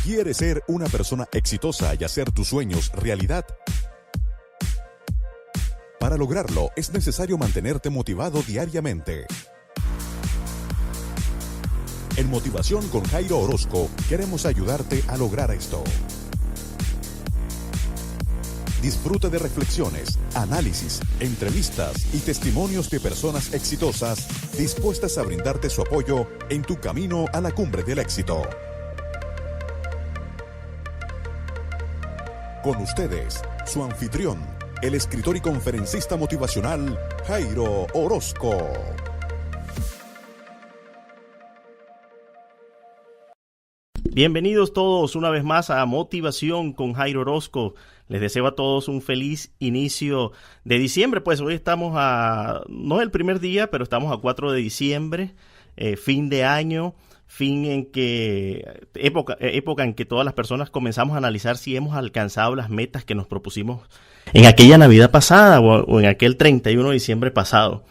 ¿Quieres ser una persona exitosa y hacer tus sueños realidad? Para lograrlo, es necesario mantenerte motivado diariamente. En Motivación con Jairo Orozco, queremos ayudarte a lograr esto. Disfruta de reflexiones, análisis, entrevistas y testimonios de personas exitosas dispuestas a brindarte su apoyo en tu camino a la cumbre del éxito. Con ustedes, su anfitrión, el escritor y conferencista motivacional, Jairo Orozco. Bienvenidos todos una vez más a Motivación con Jairo Orozco. Les deseo a todos un feliz inicio de diciembre. Pues hoy estamos no es el primer día, pero estamos a 4 de diciembre, fin de año, época en que todas las personas comenzamos a analizar si hemos alcanzado las metas que nos propusimos en aquella Navidad pasada o en aquel 31 de diciembre pasado.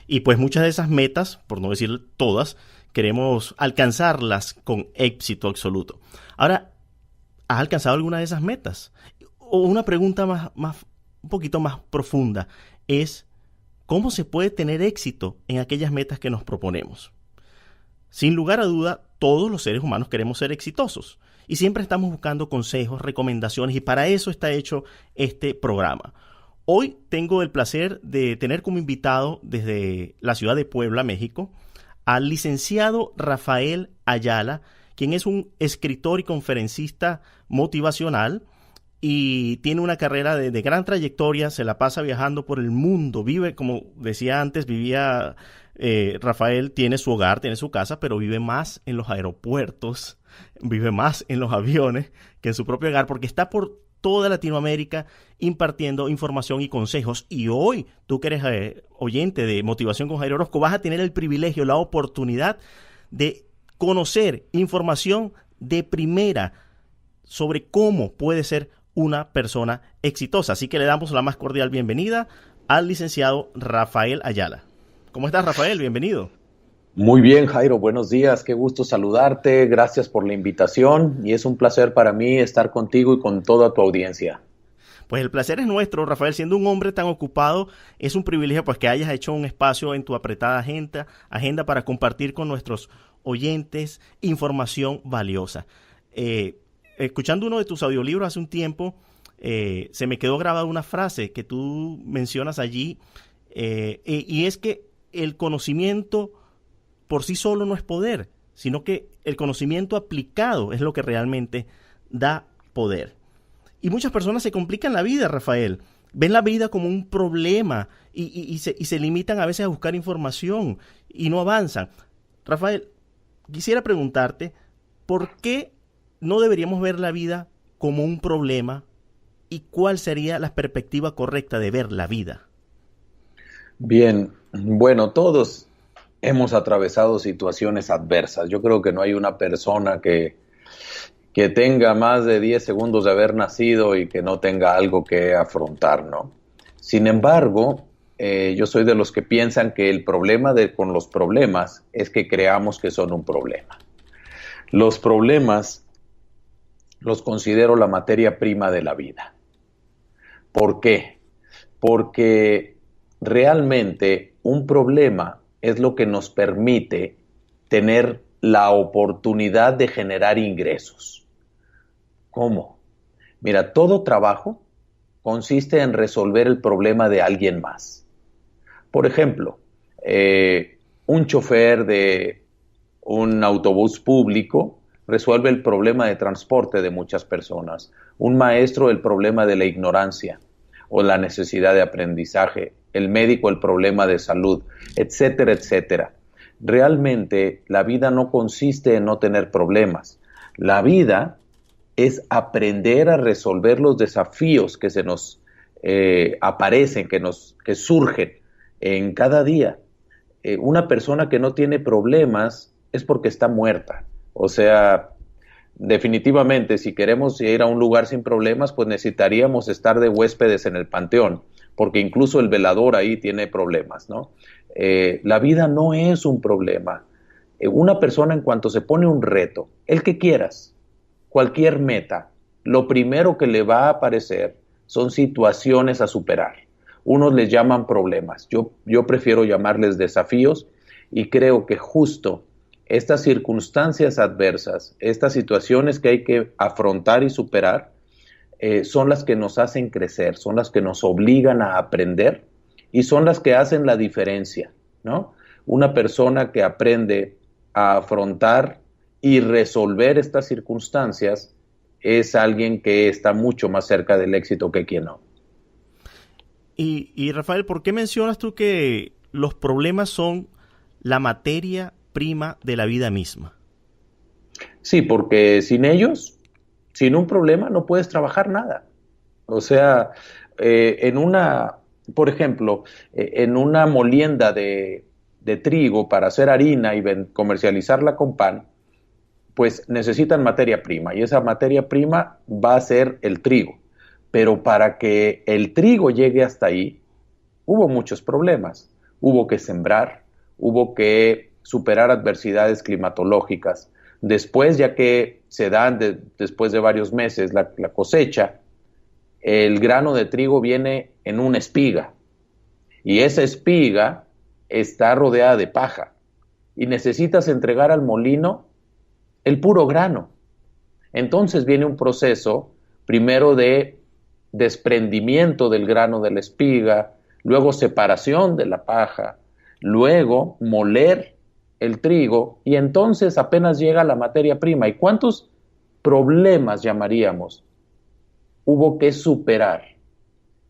Y pues muchas de esas metas, por no decir todas, queremos alcanzarlas con éxito absoluto. Ahora, ¿has alcanzado alguna de esas metas? O una pregunta un poquito más profunda es, ¿cómo se puede tener éxito en aquellas metas que nos proponemos? Sin lugar a duda, todos los seres humanos queremos ser exitosos y siempre estamos buscando consejos, recomendaciones, y para eso está hecho este programa. Hoy tengo el placer de tener como invitado desde la ciudad de Puebla, México, al licenciado Rafael Ayala, quien es un escritor y conferencista motivacional y tiene una carrera de gran trayectoria, se la pasa viajando por el mundo, vive, como decía antes, Rafael tiene su hogar, tiene su casa, pero vive más en los aeropuertos, vive más en los aviones que en su propio hogar, porque está por toda Latinoamérica impartiendo información y consejos. Y hoy, tú que eres oyente de Motivación con Jairo Orozco, vas a tener el privilegio, la oportunidad de conocer información de primera sobre cómo puede ser una persona exitosa. Así que le damos la más cordial bienvenida al licenciado Rafael Ayala. ¿Cómo estás, Rafael? Bienvenido. Muy bien, Jairo, buenos días, qué gusto saludarte, gracias por la invitación y es un placer para mí estar contigo y con toda tu audiencia. Pues el placer es nuestro, Rafael, siendo un hombre tan ocupado, es un privilegio pues que hayas hecho un espacio en tu apretada agenda para compartir con nuestros oyentes información valiosa. Escuchando uno de tus audiolibros hace un tiempo, se me quedó grabada una frase que tú mencionas allí, y es que el conocimiento por sí solo no es poder, sino que el conocimiento aplicado es lo que realmente da poder. Y muchas personas se complican la vida, Rafael. Ven la vida como un problema y se limitan a veces a buscar información y no avanzan. Rafael, quisiera preguntarte, ¿por qué no deberíamos ver la vida como un problema y cuál sería la perspectiva correcta de ver la vida? Bien, bueno, todos hemos atravesado situaciones adversas. Yo creo que no hay una persona que tenga más de 10 segundos de haber nacido y que no tenga algo que afrontar, ¿no? Sin embargo, yo soy de los que piensan que el problema con los problemas es que creamos que son un problema. Los problemas los considero la materia prima de la vida. ¿Por qué? Porque realmente un problema es lo que nos permite tener la oportunidad de generar ingresos. ¿Cómo? Mira, todo trabajo consiste en resolver el problema de alguien más. Por ejemplo, un chofer de un autobús público resuelve el problema de transporte de muchas personas. Un maestro el problema de la ignorancia o la necesidad de aprendizaje. El médico el problema de salud, etcétera, etcétera. Realmente la vida no consiste en no tener problemas. La vida es aprender a resolver los desafíos que se nos aparecen, que surgen en cada día. Una persona que no tiene problemas es porque está muerta. O sea, definitivamente, si queremos ir a un lugar sin problemas, pues necesitaríamos estar de huéspedes en el panteón, porque incluso el velador ahí tiene problemas, ¿no? La vida no es un problema. Una persona, en cuanto se pone un reto, el que quieras, cualquier meta, lo primero que le va a aparecer son situaciones a superar. Unos les llaman problemas, yo prefiero llamarles desafíos, y creo que justo estas circunstancias adversas, estas situaciones que hay que afrontar y superar, son las que nos hacen crecer, son las que nos obligan a aprender y son las que hacen la diferencia, ¿no? Una persona que aprende a afrontar y resolver estas circunstancias es alguien que está mucho más cerca del éxito que quien no. Y Rafael, ¿por qué mencionas tú que los problemas son la materia prima de la vida misma? Sí, porque sin ellos, sin un problema, no puedes trabajar nada. O sea, por ejemplo, en una molienda de trigo para hacer harina y comercializarla con pan, pues necesitan materia prima y esa materia prima va a ser el trigo. Pero para que el trigo llegue hasta ahí, hubo muchos problemas. Hubo que sembrar, hubo que superar adversidades climatológicas. Después, ya que se dan después de varios meses la cosecha, el grano de trigo viene en una espiga y esa espiga está rodeada de paja y necesitas entregar al molino el puro grano. Entonces viene un proceso primero de desprendimiento del grano de la espiga, luego separación de la paja, luego moler el trigo y entonces apenas llega la materia prima. ¿Y cuántos problemas llamaríamos hubo que superar?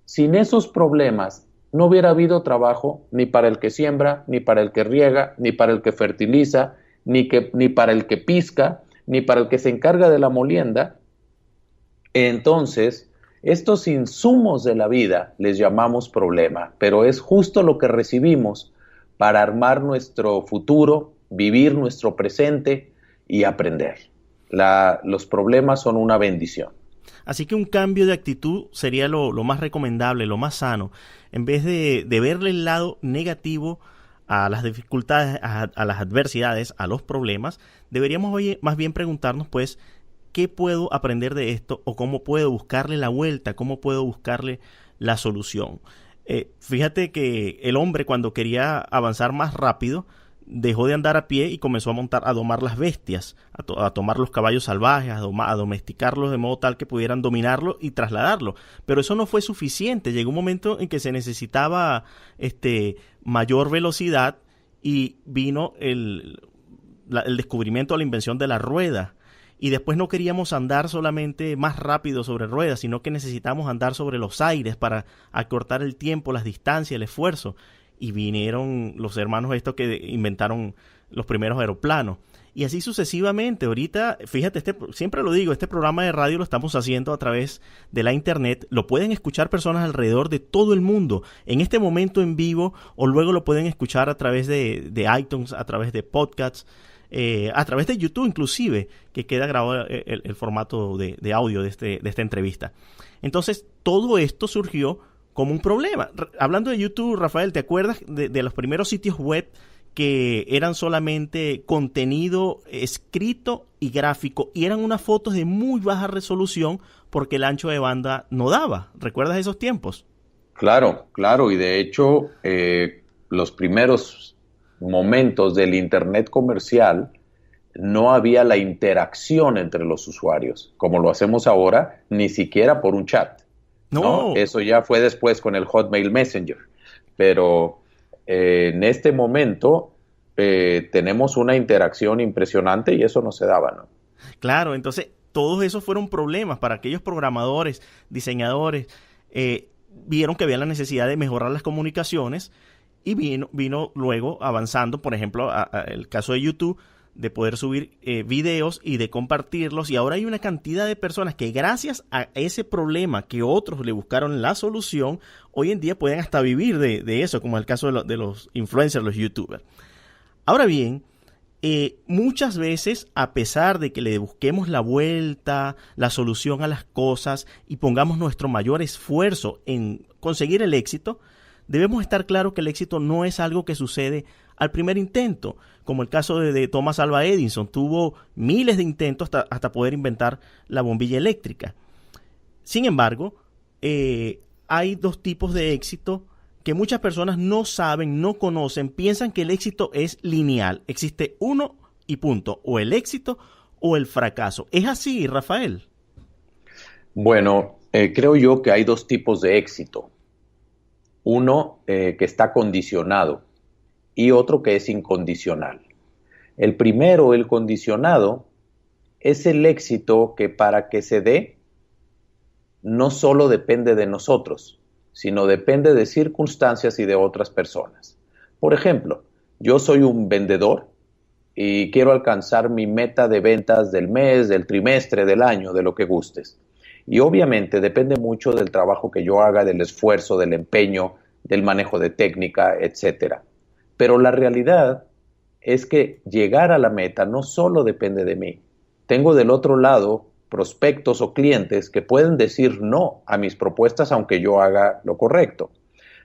Sin esos problemas no hubiera habido trabajo ni para el que siembra, ni para el que riega, ni para el que fertiliza, ni para el que pisca, ni para el que se encarga de la molienda. Entonces, estos insumos de la vida les llamamos problema, pero es justo lo que recibimos para armar nuestro futuro, vivir nuestro presente y aprender. Los problemas son una bendición. Así que un cambio de actitud sería lo más recomendable, lo más sano. En vez de verle el lado negativo a las dificultades, a las adversidades, a los problemas, deberíamos más bien preguntarnos, pues, ¿qué puedo aprender de esto? ¿O cómo puedo buscarle la vuelta? ¿Cómo puedo buscarle la solución? Fíjate que el hombre, cuando quería avanzar más rápido, dejó de andar a pie y comenzó a domar las bestias, a tomar los caballos salvajes, a domesticarlos de modo tal que pudieran dominarlo y trasladarlo. Pero eso no fue suficiente. Llegó un momento en que se necesitaba mayor velocidad y vino el descubrimiento o la invención de la rueda. Y después no queríamos andar solamente más rápido sobre ruedas, sino que necesitamos andar sobre los aires para acortar el tiempo, las distancias, el esfuerzo. Y vinieron los hermanos estos que inventaron los primeros aeroplanos. Y así sucesivamente. Ahorita, fíjate, siempre lo digo, este programa de radio lo estamos haciendo a través de la internet. Lo pueden escuchar personas alrededor de todo el mundo en este momento en vivo, o luego lo pueden escuchar a través de iTunes, a través de podcasts, a través de YouTube inclusive, que queda grabado el formato de audio de esta entrevista. Entonces, todo esto surgió como un problema. Hablando de YouTube, Rafael, ¿te acuerdas de los primeros sitios web que eran solamente contenido escrito y gráfico y eran unas fotos de muy baja resolución porque el ancho de banda no daba? ¿Recuerdas esos tiempos? Claro, y de hecho los primeros momentos del internet comercial no había la interacción entre los usuarios como lo hacemos ahora, ni siquiera por un chat. ¿No? Eso ya fue después con el Hotmail Messenger, pero en este momento tenemos una interacción impresionante y eso no se daba, ¿no? Claro, entonces todos esos fueron problemas para aquellos programadores, diseñadores, vieron que había la necesidad de mejorar las comunicaciones y vino luego avanzando, por ejemplo, el caso de YouTube, de poder subir videos y de compartirlos, y ahora hay una cantidad de personas que gracias a ese problema que otros le buscaron la solución, hoy en día pueden hasta vivir de eso, como el caso de los influencers, los youtubers. Ahora bien, muchas veces, a pesar de que le busquemos la vuelta, la solución a las cosas y pongamos nuestro mayor esfuerzo en conseguir el éxito, debemos estar claros que el éxito no es algo que sucede al primer intento, como el caso de Thomas Alva Edison. Tuvo miles de intentos hasta poder inventar la bombilla eléctrica. Sin embargo, hay dos tipos de éxito que muchas personas no saben, no conocen, piensan que el éxito es lineal. Existe uno y punto, o el éxito o el fracaso. ¿Es así, Rafael? Bueno, creo yo que hay dos tipos de éxito. Uno que está condicionado y otro que es incondicional. El primero, el condicionado, es el éxito que para que se dé no solo depende de nosotros, sino depende de circunstancias y de otras personas. Por ejemplo, yo soy un vendedor y quiero alcanzar mi meta de ventas del mes, del trimestre, del año, de lo que gustes. Y obviamente depende mucho del trabajo que yo haga, del esfuerzo, del empeño, del manejo de técnica, etc. Pero la realidad es que llegar a la meta no solo depende de mí. Tengo del otro lado prospectos o clientes que pueden decir no a mis propuestas aunque yo haga lo correcto.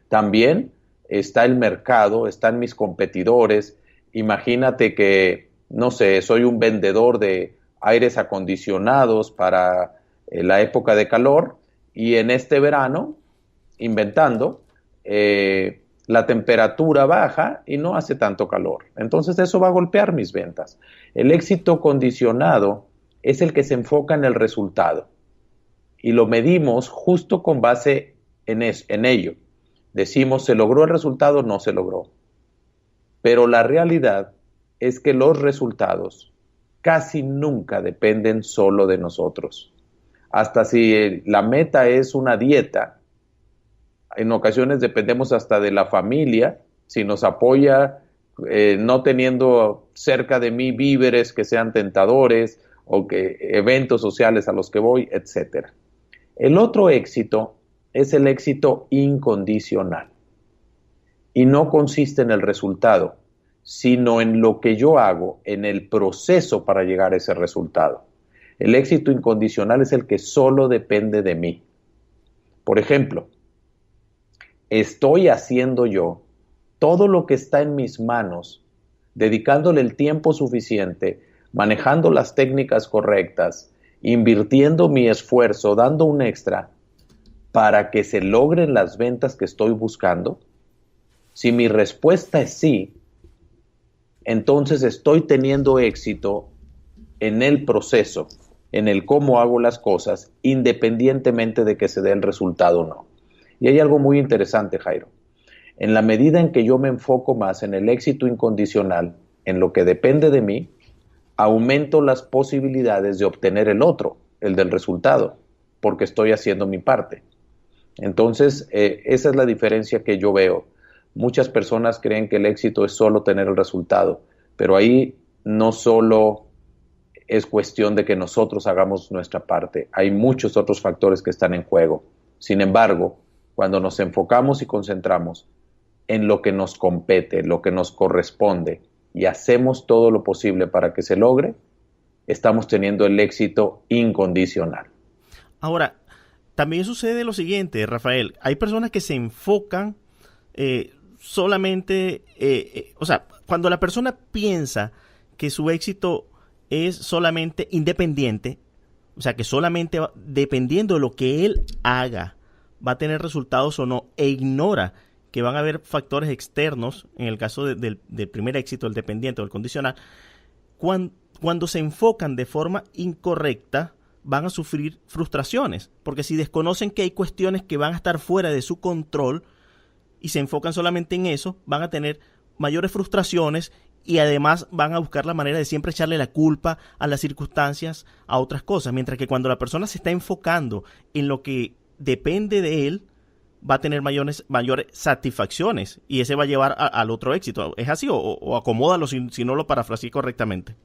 También está el mercado, están mis competidores. Imagínate que, no sé, soy un vendedor de aires acondicionados para la época de calor y en este verano, inventando, la temperatura baja y no hace tanto calor. Entonces eso va a golpear mis ventas. El éxito condicionado es el que se enfoca en el resultado y lo medimos justo con base en ello. Decimos, ¿se logró el resultado? No se logró. Pero la realidad es que los resultados casi nunca dependen solo de nosotros. Hasta si la meta es una dieta, en ocasiones dependemos hasta de la familia, si nos apoya no teniendo cerca de mí víveres que sean tentadores o que eventos sociales a los que voy, etc. El otro éxito es el éxito incondicional y no consiste en el resultado, sino en lo que yo hago, en el proceso para llegar a ese resultado. El éxito incondicional es el que solo depende de mí. Por ejemplo, estoy haciendo yo todo lo que está en mis manos, dedicándole el tiempo suficiente, manejando las técnicas correctas, invirtiendo mi esfuerzo, dando un extra para que se logren las ventas que estoy buscando. Si mi respuesta es sí, entonces estoy teniendo éxito en el proceso, en el cómo hago las cosas, independientemente de que se dé el resultado o no. Y hay algo muy interesante, Jairo. En la medida en que yo me enfoco más en el éxito incondicional, en lo que depende de mí, aumento las posibilidades de obtener el otro, el del resultado, porque estoy haciendo mi parte. Entonces, esa es la diferencia que yo veo. Muchas personas creen que el éxito es solo tener el resultado, pero ahí no solo es cuestión de que nosotros hagamos nuestra parte, hay muchos otros factores que están en juego. Sin embargo, cuando nos enfocamos y concentramos en lo que nos compete, lo que nos corresponde, y hacemos todo lo posible para que se logre, estamos teniendo el éxito incondicional. Ahora, también sucede lo siguiente, Rafael. Hay personas que se enfocan solamente, cuando la persona piensa que su éxito es solamente independiente, o sea, que solamente dependiendo de lo que él haga va a tener resultados o no, e ignora que van a haber factores externos, en el caso del primer éxito, el dependiente o el condicional, cuando se enfocan de forma incorrecta, van a sufrir frustraciones, porque si desconocen que hay cuestiones que van a estar fuera de su control y se enfocan solamente en eso, van a tener mayores frustraciones y además van a buscar la manera de siempre echarle la culpa a las circunstancias, a otras cosas, mientras que cuando la persona se está enfocando en lo que depende de él, va a tener mayores satisfacciones y ese va a llevar al otro éxito. ¿Es así o acomódalo si no lo parafraseé correctamente?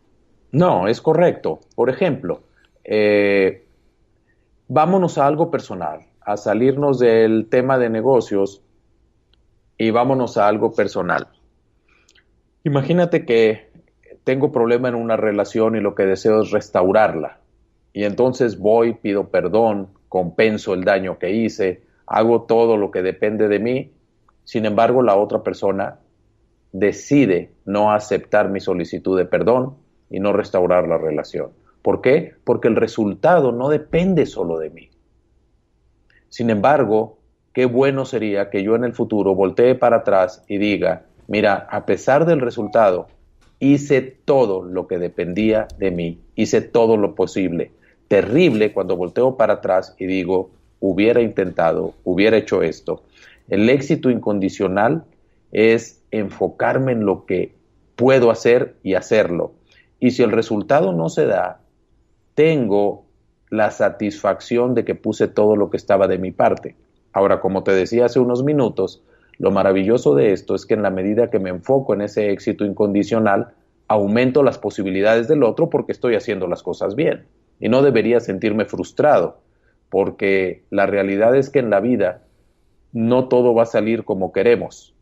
No, es correcto. Por ejemplo, vámonos a algo personal, a salirnos del tema de negocios y vámonos a algo personal. Imagínate que tengo problema en una relación y lo que deseo es restaurarla. Y entonces voy, pido perdón, compenso el daño que hice, hago todo lo que depende de mí Sin embargo, la otra persona decide no aceptar mi solicitud de perdón y no restaurar la relación. ¿Por qué? Porque el resultado no depende solo de mí. Sin embargo, qué bueno sería que yo en el futuro voltee para atrás y diga, mira, a pesar del resultado, hice todo lo que dependía de mí, hice todo lo posible. Terrible cuando volteo para atrás y digo, hubiera intentado, hubiera hecho esto. El éxito incondicional es enfocarme en lo que puedo hacer y hacerlo. Y si el resultado no se da, tengo la satisfacción de que puse todo lo que estaba de mi parte. Ahora, como te decía hace unos minutos, lo maravilloso de esto es que en la medida que me enfoco en ese éxito incondicional, aumento las posibilidades del otro porque estoy haciendo las cosas bien. Y no debería sentirme frustrado, porque la realidad es que en la vida no todo va a salir como queremos.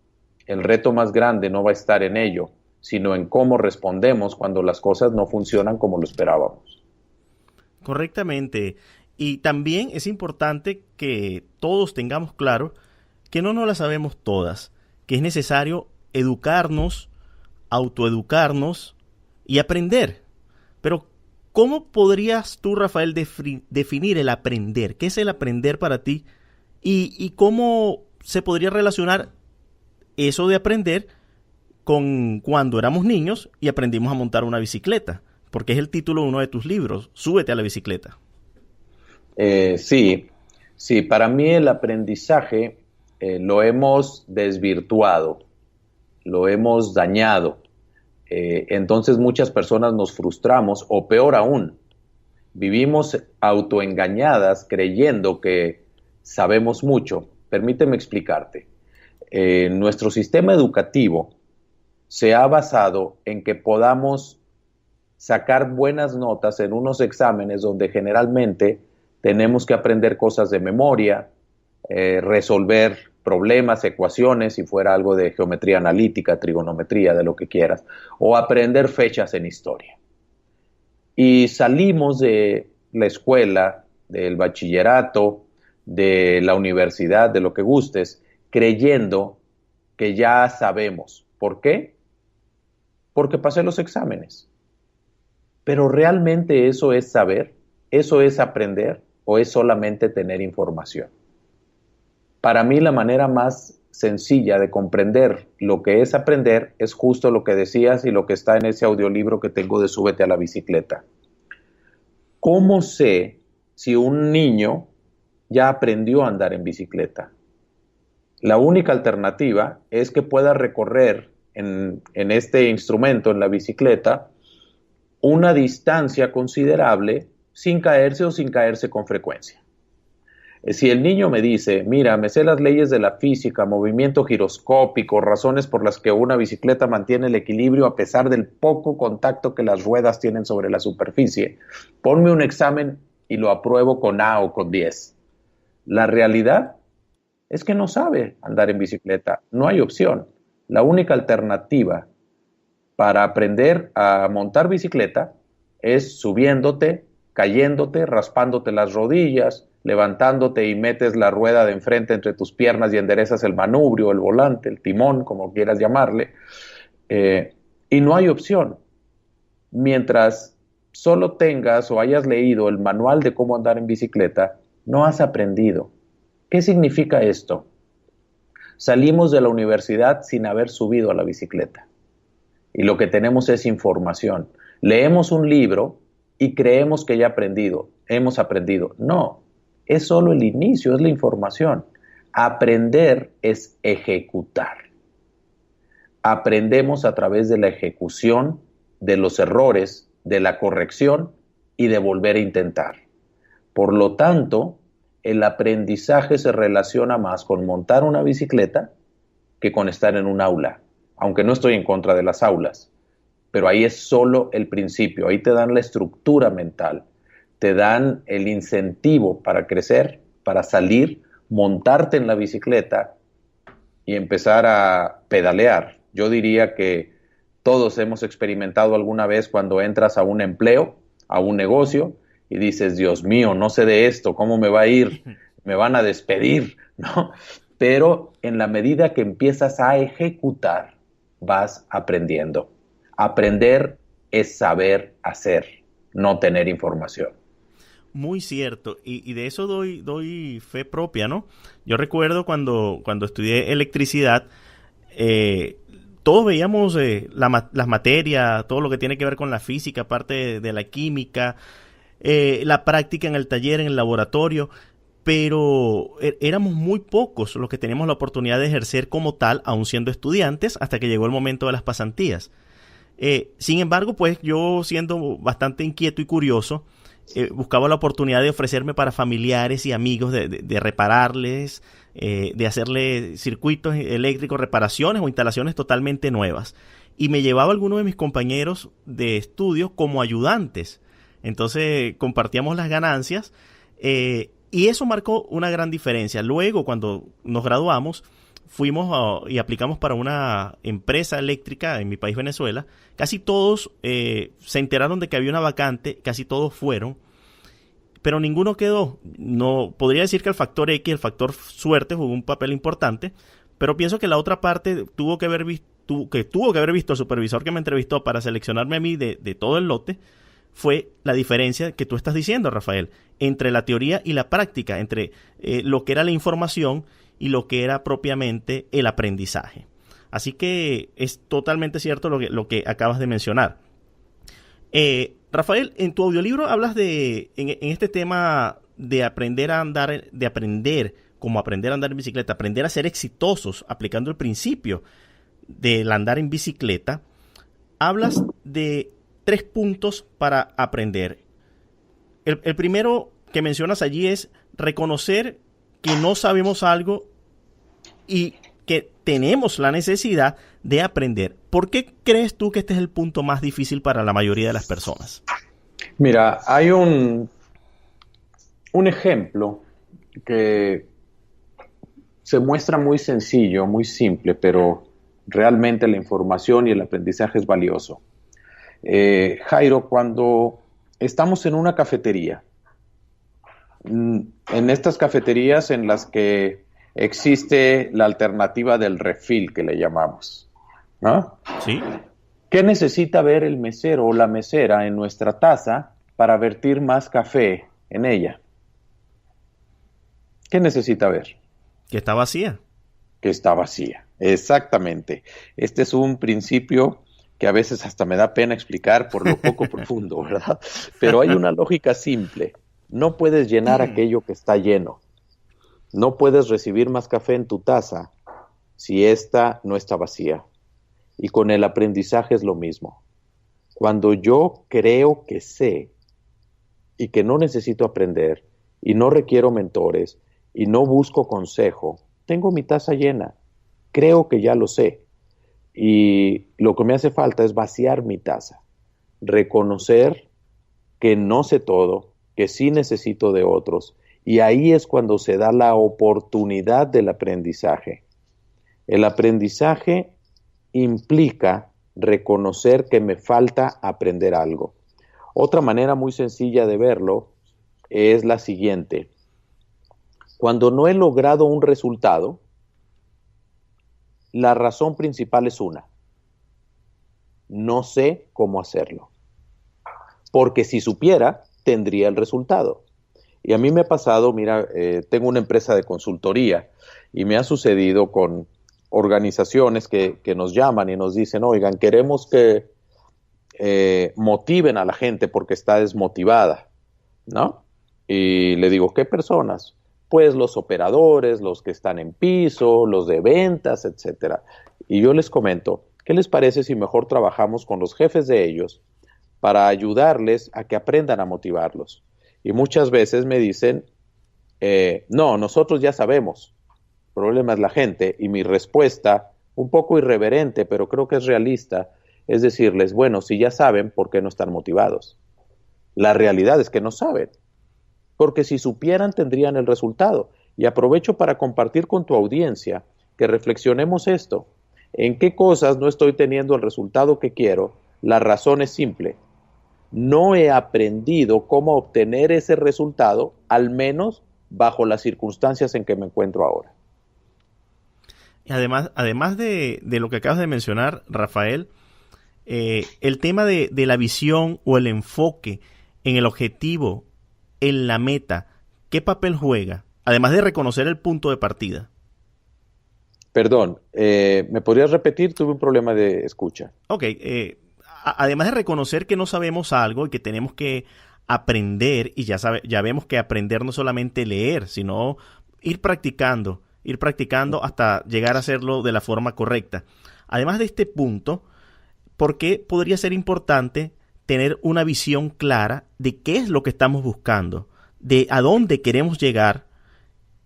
El reto más grande no va a estar en ello, sino en cómo respondemos cuando las cosas no funcionan como lo esperábamos. Correctamente. Y también es importante que todos tengamos claro que no nos las sabemos todas, que es necesario educarnos, autoeducarnos y aprender. Pero, ¿cómo podrías tú, Rafael, definir el aprender? ¿Qué es el aprender para ti? ¿Y cómo se podría relacionar eso de aprender con cuando éramos niños y aprendimos a montar una bicicleta? Porque es el título de uno de tus libros, Súbete a la bicicleta. Sí, para mí el aprendizaje lo hemos desvirtuado, lo hemos dañado. Entonces muchas personas nos frustramos, o peor aún, vivimos autoengañadas creyendo que sabemos mucho. Permíteme explicarte. Nuestro sistema educativo se ha basado en que podamos sacar buenas notas en unos exámenes donde generalmente tenemos que aprender cosas de memoria, resolver problemas, ecuaciones, si fuera algo de geometría analítica, trigonometría, de lo que quieras, o aprender fechas en historia. Y salimos de la escuela, del bachillerato, de la universidad, de lo que gustes, creyendo que ya sabemos. ¿Por qué? Porque pasé los exámenes. Pero ¿realmente eso es saber? ¿Eso es aprender? ¿O es solamente tener información? Para mí la manera más sencilla de comprender lo que es aprender es justo lo que decías y lo que está en ese audiolibro que tengo de Súbete a la bicicleta. ¿Cómo sé si un niño ya aprendió a andar en bicicleta? La única alternativa es que pueda recorrer en este instrumento, en la bicicleta, una distancia considerable sin caerse o sin caerse con frecuencia. Si el niño me dice, mira, me sé las leyes de la física, movimiento giroscópico, razones por las que una bicicleta mantiene el equilibrio a pesar del poco contacto que las ruedas tienen sobre la superficie, ponme un examen y lo apruebo con A o con 10. La realidad es que no sabe andar en bicicleta, no hay opción. La única alternativa para aprender a montar bicicleta es subiéndote, cayéndote, raspándote las rodillas, levantándote y metes la rueda de enfrente entre tus piernas y enderezas el manubrio, el volante, el timón, como quieras llamarle. Y no hay opción. Mientras solo tengas o hayas leído el manual de cómo andar en bicicleta, no has aprendido. ¿Qué significa esto? Salimos de la universidad sin haber subido a la bicicleta. Y lo que tenemos es información. Leemos un libro y creemos que ya hemos aprendido. No, es solo el inicio, es la información. Aprender es ejecutar. Aprendemos a través de la ejecución, de los errores, de la corrección y de volver a intentar. Por lo tanto, el aprendizaje se relaciona más con montar una bicicleta que con estar en un aula. Aunque no estoy en contra de las aulas, pero ahí es solo el principio, ahí te dan la estructura mental, te dan el incentivo para crecer, para salir, montarte en la bicicleta y empezar a pedalear. Yo diría que todos hemos experimentado alguna vez cuando entras a un empleo, a un negocio, y dices, Dios mío, no sé de esto, ¿cómo me va a ir? Me van a despedir, ¿no? pero en la medida que empiezas a ejecutar, vas aprendiendo. Aprender es saber hacer, no tener información. Muy cierto, y de eso doy fe propia, ¿no? Yo recuerdo cuando estudié electricidad, todos veíamos las materias, todo lo que tiene que ver con la física, parte de la química, la práctica en el taller, en el laboratorio, pero éramos muy pocos los que teníamos la oportunidad de ejercer como tal, aún siendo estudiantes, hasta que llegó el momento de las pasantías. Sin embargo, pues yo, siendo bastante inquieto y curioso, buscaba la oportunidad de ofrecerme para familiares y amigos, de repararles, de hacerle circuitos eléctricos, reparaciones o instalaciones totalmente nuevas. Y me llevaba a algunos de mis compañeros de estudio como ayudantes. Entonces compartíamos las ganancias, y eso marcó una gran diferencia. Luego, cuando nos graduamos, fuimos y aplicamos para una empresa eléctrica en mi país, Venezuela. Casi todos se enteraron de que había una vacante, casi todos fueron, pero ninguno quedó. No podría decir que el factor X, el factor suerte, jugó un papel importante, pero pienso que la otra parte tuvo que haber visto el supervisor que me entrevistó para seleccionarme a mí de todo el lote. Fue la diferencia que tú estás diciendo, Rafael, entre la teoría y la práctica, entre lo que era la información y lo que era propiamente el aprendizaje. Así que es totalmente cierto lo que acabas de mencionar. Rafael, en tu audiolibro hablas en este tema de aprender a andar, de aprender como aprender a andar en bicicleta, aprender a ser exitosos aplicando el principio del andar en bicicleta. Hablas de 3 puntos para aprender. El primero que mencionas allí es reconocer que no sabemos algo y que tenemos la necesidad de aprender. ¿Por qué crees tú que este es el punto más difícil para la mayoría de las personas? Mira, hay un ejemplo que se muestra muy sencillo, muy simple, pero realmente la información y el aprendizaje es valioso. Jairo, cuando estamos en una cafetería, en estas cafeterías en las que existe la alternativa del refill, que le llamamos, ¿no? Sí. ¿Qué necesita ver el mesero o la mesera en nuestra taza para vertir más café en ella? ¿Qué necesita ver? Que está vacía. Que está vacía, exactamente. Este es un principio que a veces hasta me da pena explicar por lo poco profundo, ¿verdad? Pero hay una lógica simple. No puedes llenar aquello que está lleno. No puedes recibir más café en tu taza si ésta no está vacía. Y con el aprendizaje es lo mismo. Cuando yo creo que sé y que no necesito aprender y no requiero mentores y no busco consejo, tengo mi taza llena. Creo que ya lo sé. Y lo que me hace falta es vaciar mi taza, reconocer que no sé todo, que sí necesito de otros, y ahí es cuando se da la oportunidad del aprendizaje. El aprendizaje implica reconocer que me falta aprender algo. Otra manera muy sencilla de verlo es la siguiente. Cuando no he logrado un resultado, la razón principal es una. No sé cómo hacerlo. Porque si supiera, tendría el resultado. Y a mí me ha pasado, mira, tengo una empresa de consultoría y me ha sucedido con organizaciones que nos llaman y nos dicen, oigan, queremos que motiven a la gente porque está desmotivada, ¿no? Y le digo, ¿qué personas? Pues los operadores, los que están en piso, los de ventas, etcétera. Y yo les comento, ¿qué les parece si mejor trabajamos con los jefes de ellos para ayudarles a que aprendan a motivarlos? Y muchas veces me dicen, no, nosotros ya sabemos. El problema es la gente. Y mi respuesta, un poco irreverente, pero creo que es realista, es decirles, bueno, si ya saben, ¿por qué no están motivados? La realidad es que no saben. Porque si supieran, tendrían el resultado. Y aprovecho para compartir con tu audiencia que reflexionemos esto. ¿En qué cosas no estoy teniendo el resultado que quiero? La razón es simple. No he aprendido cómo obtener ese resultado, al menos bajo las circunstancias en que me encuentro ahora. Además de lo que acabas de mencionar, Rafael, el tema de la visión o el enfoque en el objetivo, en la meta, ¿qué papel juega? Además de reconocer el punto de partida. Perdón, ¿me podrías repetir? Tuve un problema de escucha. Ok, además de reconocer que no sabemos algo y que tenemos que aprender, y ya vemos que aprender no solamente leer, sino ir practicando hasta llegar a hacerlo de la forma correcta. Además de este punto, ¿por qué podría ser importante tener una visión clara de qué es lo que estamos buscando, de a dónde queremos llegar,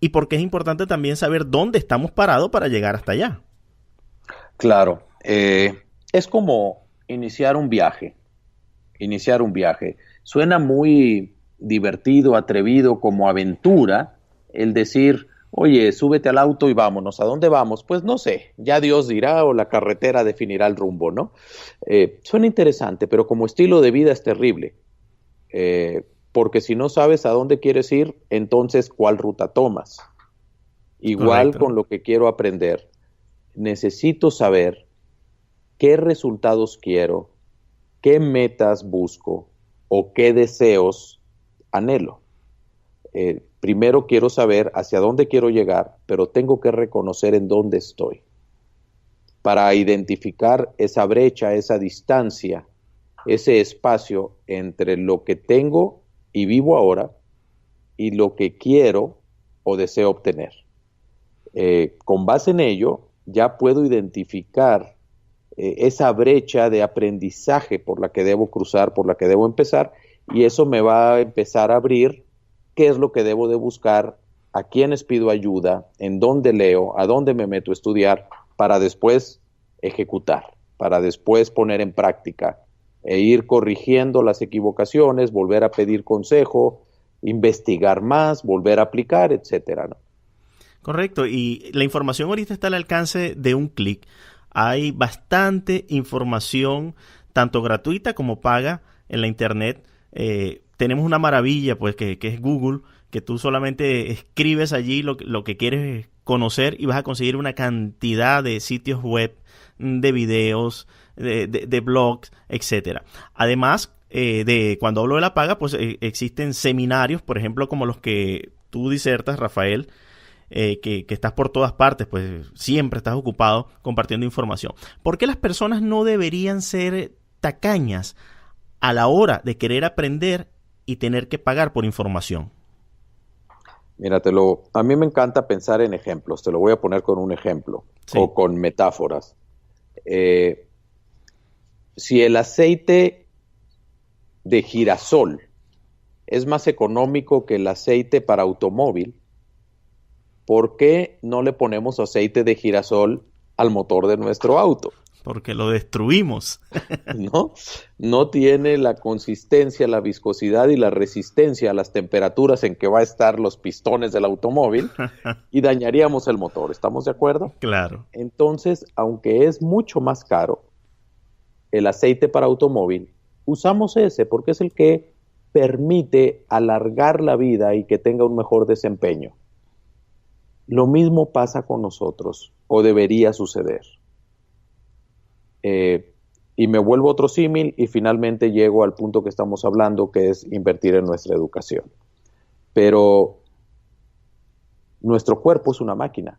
y por qué es importante también saber dónde estamos parados para llegar hasta allá? Claro, es como iniciar un viaje. Suena muy divertido, atrevido, como aventura, el decir, oye, súbete al auto y vámonos. ¿A dónde vamos? Pues no sé, ya Dios dirá o la carretera definirá el rumbo, ¿no? Suena interesante, pero como estilo de vida es terrible. Porque si no sabes a dónde quieres ir, entonces, ¿cuál ruta tomas? Igual Correcto. con lo que quiero aprender. Necesito saber qué resultados quiero, qué metas busco o qué deseos anhelo. Primero quiero saber hacia dónde quiero llegar, pero tengo que reconocer en dónde estoy para identificar esa brecha, esa distancia, ese espacio entre lo que tengo y vivo ahora y lo que quiero o deseo obtener. Con base en ello, ya puedo identificar esa brecha de aprendizaje por la que debo cruzar, por la que debo empezar, y eso me va a empezar a abrir qué es lo que debo de buscar, a quiénes pido ayuda, en dónde leo, a dónde me meto a estudiar, para después ejecutar, para después poner en práctica e ir corrigiendo las equivocaciones, volver a pedir consejo, investigar más, volver a aplicar, etcétera, ¿no? Correcto, y la información ahorita está al alcance de un clic. Hay bastante información, tanto gratuita como paga, en la internet. Tenemos una maravilla, pues, que es Google, que tú solamente escribes allí lo que quieres conocer y vas a conseguir una cantidad de sitios web, de videos, de blogs, etcétera. Además, de cuando hablo de la paga, pues existen seminarios, por ejemplo, como los que tú disertas, Rafael, que estás por todas partes, pues siempre estás ocupado compartiendo información. ¿Por qué las personas no deberían ser tacañas a la hora de querer aprender y tener que pagar por información? Mira, a mí me encanta pensar en ejemplos, te lo voy a poner con un ejemplo, Sí. o con metáforas. Si el aceite de girasol es más económico que el aceite para automóvil, ¿por qué no le ponemos aceite de girasol al motor de nuestro auto? Porque lo destruimos. ¿No? No tiene la consistencia, la viscosidad y la resistencia a las temperaturas en que va a estar los pistones del automóvil y dañaríamos el motor. ¿Estamos de acuerdo? Claro. Entonces, aunque es mucho más caro el aceite para automóvil, usamos ese porque es el que permite alargar la vida y que tenga un mejor desempeño. Lo mismo pasa con nosotros, o debería suceder. Y me vuelvo otro símil y finalmente llego al punto que estamos hablando, que es invertir en nuestra educación. Pero nuestro cuerpo es una máquina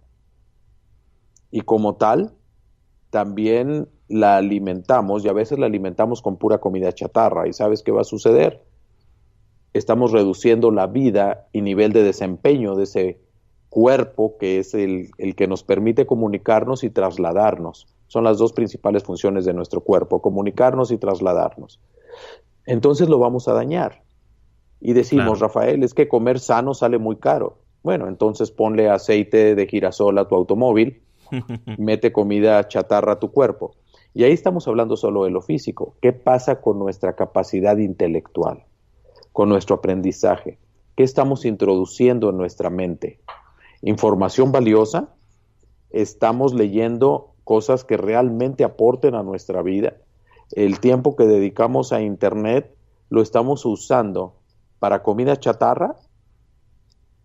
y como tal también la alimentamos, y a veces la alimentamos con pura comida chatarra. ¿Y sabes qué va a suceder? Estamos reduciendo la vida y nivel de desempeño de ese cuerpo que es el que nos permite comunicarnos y trasladarnos. Son las dos principales funciones de nuestro cuerpo, comunicarnos y trasladarnos. Entonces lo vamos a dañar. Y decimos, Claro. Rafael, es que comer sano sale muy caro. Bueno, entonces ponle aceite de girasol a tu automóvil, mete comida chatarra a tu cuerpo. Y ahí estamos hablando solo de lo físico. ¿Qué pasa con nuestra capacidad intelectual? Con nuestro aprendizaje. ¿Qué estamos introduciendo en nuestra mente? ¿Información valiosa? ¿Estamos leyendo cosas que realmente aporten a nuestra vida? El tiempo que dedicamos a internet lo estamos usando para comida chatarra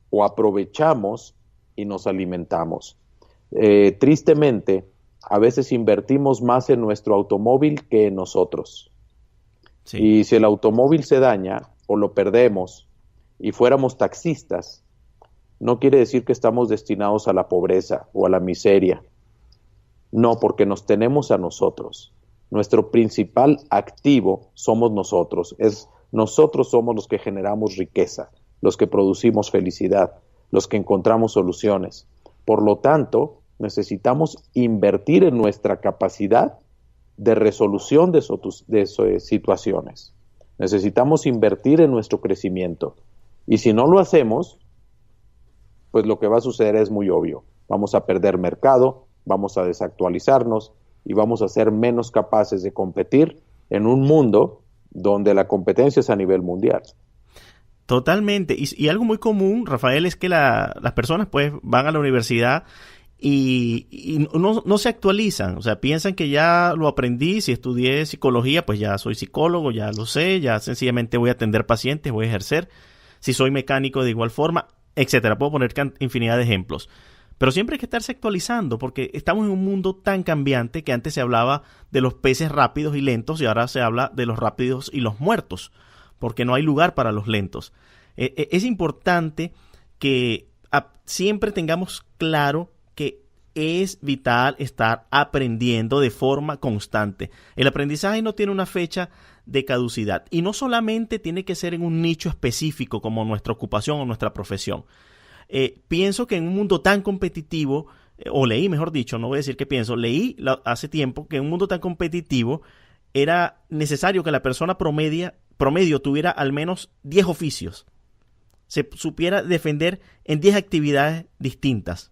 o aprovechamos y nos alimentamos. Tristemente, a veces invertimos más en nuestro automóvil que en nosotros. Sí. Y si el automóvil se daña o lo perdemos y fuéramos taxistas, no quiere decir que estamos destinados a la pobreza o a la miseria. No, porque nos tenemos a nosotros. Nuestro principal activo somos nosotros. Nosotros somos los que generamos riqueza, los que producimos felicidad, los que encontramos soluciones. Por lo tanto, necesitamos invertir en nuestra capacidad de resolución de situaciones. Necesitamos invertir en nuestro crecimiento. Y si no lo hacemos, pues lo que va a suceder es muy obvio. Vamos a perder mercado, vamos a desactualizarnos y vamos a ser menos capaces de competir en un mundo donde la competencia es a nivel mundial. Totalmente. Y algo muy común, Rafael, es que las personas pues van a la universidad y no se actualizan. O sea, piensan que ya lo aprendí. Si estudié psicología, pues ya soy psicólogo, ya lo sé, ya sencillamente voy a atender pacientes, voy a ejercer. Si soy mecánico, de igual forma, etcétera. Puedo poner infinidad de ejemplos. Pero siempre hay que estarse actualizando porque estamos en un mundo tan cambiante que antes se hablaba de los peces rápidos y lentos y ahora se habla de los rápidos y los muertos, porque no hay lugar para los lentos. Es importante que siempre tengamos claro que es vital estar aprendiendo de forma constante. El aprendizaje no tiene una fecha de caducidad y no solamente tiene que ser en un nicho específico como nuestra ocupación o nuestra profesión. Pienso que en un mundo tan competitivo, o leí, mejor dicho, no voy a decir que pienso, leí hace tiempo que en un mundo tan competitivo era necesario que la persona promedio tuviera al menos 10 oficios, se supiera defender en 10 actividades distintas,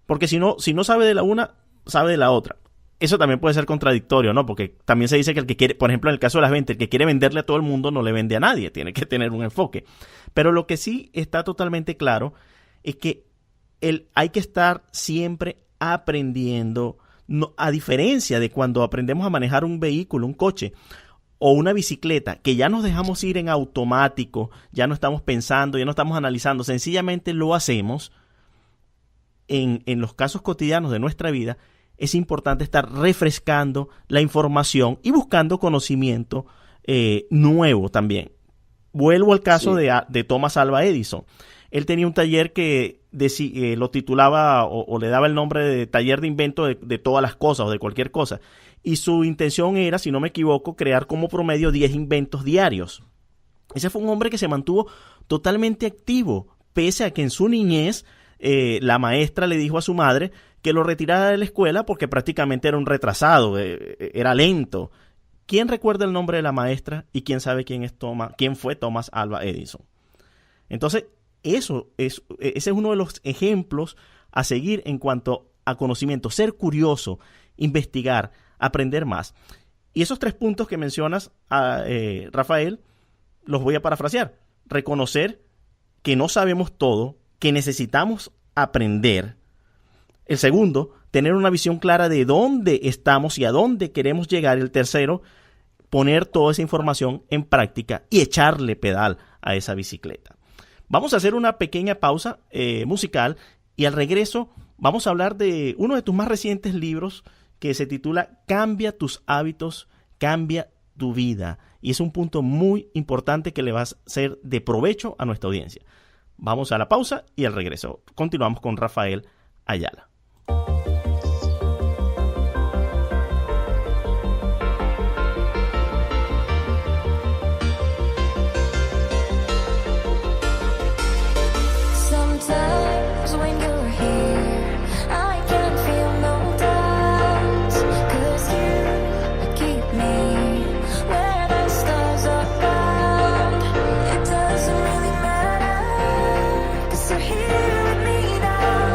porque si no sabe de la una, sabe de la otra. Eso también puede ser contradictorio, ¿no? Porque también se dice que el que quiere, por ejemplo, en el caso de las ventas, el que quiere venderle a todo el mundo no le vende a nadie, tiene que tener un enfoque. Pero lo que sí está totalmente claro es que hay que estar siempre aprendiendo, a diferencia de cuando aprendemos a manejar un vehículo, un coche o una bicicleta, que ya nos dejamos ir en automático, ya no estamos pensando, ya no estamos analizando, sencillamente lo hacemos. En los casos cotidianos de nuestra vida, es importante estar refrescando la información y buscando conocimiento nuevo también. Vuelvo al caso de Thomas Alva Edison. Él tenía un taller que lo titulaba o le daba el nombre de taller de invento de todas las cosas o de cualquier cosa. Y su intención era, si no me equivoco, crear como promedio 10 inventos diarios. Ese fue un hombre que se mantuvo totalmente activo, pese a que en su niñez la maestra le dijo a su madre que lo retirara de la escuela porque prácticamente era un retrasado, era lento. ¿Quién recuerda el nombre de la maestra y quién sabe quién fue Thomas Alva Edison? Entonces, ese es uno de los ejemplos a seguir en cuanto a conocimiento, ser curioso, investigar, aprender más. Y esos 3 puntos que mencionas, Rafael, los voy a parafrasear. Reconocer que no sabemos todo, que necesitamos aprender. El segundo, tener una visión clara de dónde estamos y a dónde queremos llegar. El tercero, poner toda esa información en práctica y echarle pedal a esa bicicleta. Vamos a hacer una pequeña pausa musical y al regreso vamos a hablar de uno de tus más recientes libros que se titula Cambia tus hábitos, cambia tu vida. Y es un punto muy importante que le va a ser de provecho a nuestra audiencia. Vamos a la pausa y al regreso continuamos con Rafael Ayala. So here with me now.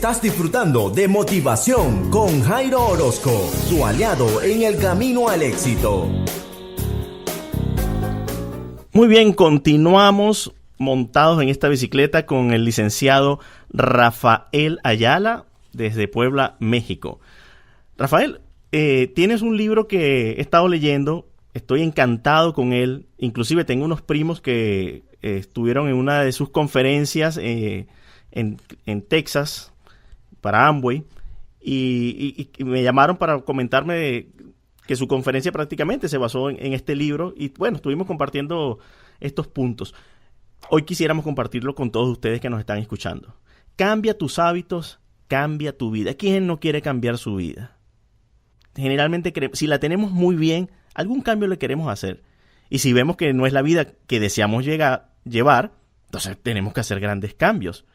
Estás disfrutando de Motivación con Jairo Orozco, tu aliado en el camino al éxito. Muy bien, continuamos montados en esta bicicleta con el licenciado Rafael Ayala desde Puebla, México. Rafael, tienes un libro que he estado leyendo, estoy encantado con él, inclusive tengo unos primos que estuvieron en una de sus conferencias en Texas para Amway y me llamaron para comentarme que su conferencia prácticamente se basó en este libro y bueno, estuvimos compartiendo estos puntos. Hoy quisiéramos compartirlo con todos ustedes que nos están escuchando. Cambia tus hábitos, cambia tu vida. ¿Quién no quiere cambiar su vida? Generalmente, si la tenemos muy bien, algún cambio le queremos hacer. Y si vemos que no es la vida que deseamos llevar, entonces tenemos que hacer grandes cambios.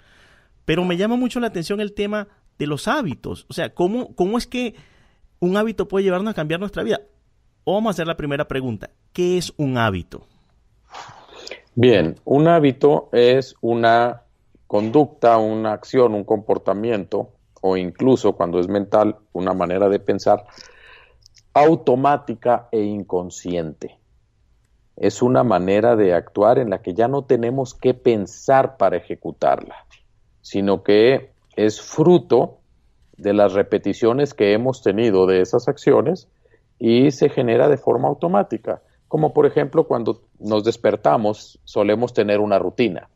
Pero me llama mucho la atención el tema de los hábitos. O sea, ¿cómo es que un hábito puede llevarnos a cambiar nuestra vida? O vamos a hacer la primera pregunta. ¿Qué es un hábito? Bien, un hábito es una conducta, una acción, un comportamiento, o incluso cuando es mental, una manera de pensar automática e inconsciente. Es una manera de actuar en la que ya no tenemos que pensar para ejecutarla, sino que es fruto de las repeticiones que hemos tenido de esas acciones y se genera de forma automática. Como por ejemplo cuando nos despertamos solemos tener una rutina.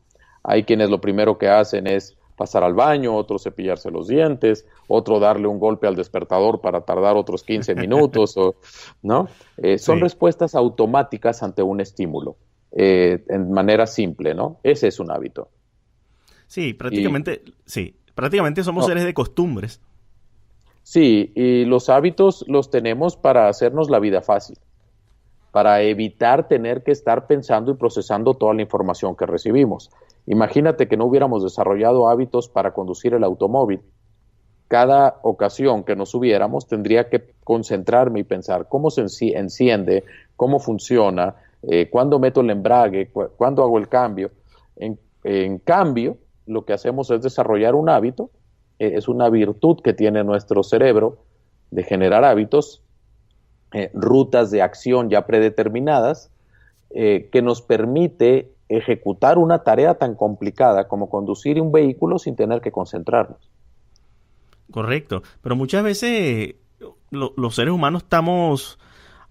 Hay quienes lo primero que hacen es pasar al baño, otro cepillarse los dientes, otro darle un golpe al despertador para tardar otros 15 minutos, ¿no? Son respuestas automáticas ante un estímulo, en manera simple, ¿no? Ese es un hábito. Sí, prácticamente somos seres de costumbres. Sí, y los hábitos los tenemos para hacernos la vida fácil, para evitar tener que estar pensando y procesando toda la información que recibimos. Imagínate que no hubiéramos desarrollado hábitos para conducir el automóvil. Cada ocasión que nos subiéramos tendría que concentrarme y pensar cómo se enciende, cómo funciona, cuándo meto el embrague, cuándo hago el cambio. En cambio, lo que hacemos es desarrollar un hábito, es una virtud que tiene nuestro cerebro de generar hábitos, rutas de acción ya predeterminadas, que nos permite ejecutar una tarea tan complicada como conducir un vehículo sin tener que concentrarnos. Correcto, pero muchas veces los seres humanos estamos